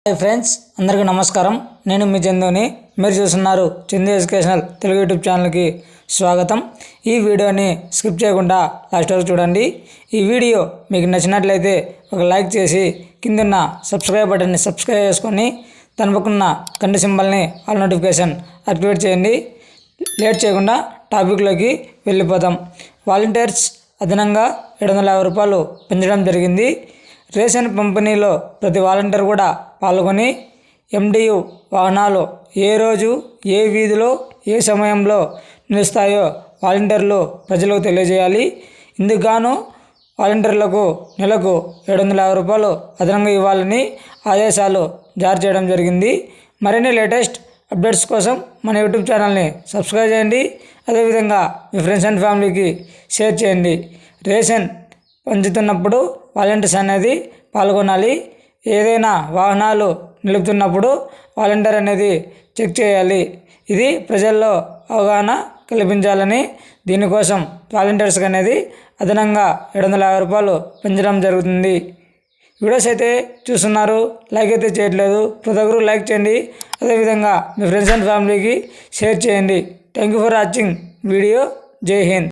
Hi friends, అందరికీ నమస్కారం. నేను మీ చందుని. మీరు చూస్తున్నారు చందు ఎడ్యుకేషనల్ తెలుగు యూట్యూబ్ ఛానల్కి స్వాగతం. ఈ వీడియోని స్కిప్ చేయకుండా లాస్ట్ వరకు చూడండి. ఈ వీడియో మీకు నచ్చినట్లయితే ఒక లైక్ చేసి కిందన్న సబ్స్క్రైబ్ బటన్ని సబ్స్క్రైబ్ చేసుకొని దాని పక్కన గంట సింబల్ని ఆల్ నోటిఫికేషన్ యాక్టివేట్ చేయండి. లేట్ చేయకుండా టాపిక్లోకి వెళ్ళిపోతాం. వాలంటీర్స్ అదనంగా 750 రూపాయలు పెంచడం జరిగింది. రేషన్ పంపిణీలో ప్రతి వాలంటీర్ కూడా పాల్గొని ఎండియు వాహనాలు ఏ రోజు ఏ వీధిలో ఏ సమయంలో నిలుస్తాయో వాలంటీర్లు ప్రజలకు తెలియజేయాలి. ఇందుకు గాను వాలంటీర్లకు నెలకు 750 రూపాయలు అదనంగా ఇవ్వాలని ఆదేశాలు జారీ చేయడం జరిగింది. మరిన్ని లేటెస్ట్ అప్డేట్స్ కోసం మన యూట్యూబ్ ఛానల్ని సబ్స్క్రైబ్ చేయండి. అదేవిధంగా మీ ఫ్రెండ్స్ అండ్ ఫ్యామిలీకి షేర్ చేయండి. రేషన్ పంచుతున్నప్పుడు వాలంటీర్స్ అనేది పాల్గొనాలి. ఏదైనా వాహనాలు నిలుపుతున్నప్పుడు వాలంటీర్ అనేది చెక్ చేయాలి. ఇది ప్రజల్లో అవగాహన కల్పించాలని దీనికోసం వాలంటీర్స్కి అనేది అదనంగా 750 రూపాయలు పెంచడం జరుగుతుంది. వీడియోస్ అయితే చూస్తున్నారు, లైక్ అయితే చేయట్లేదు. ప్రతి ఒక్కరు లైక్ చేయండి. అదేవిధంగా మీ ఫ్రెండ్స్ అండ్ ఫ్యామిలీకి షేర్ చేయండి. Thank you for watching video. జై హింద్.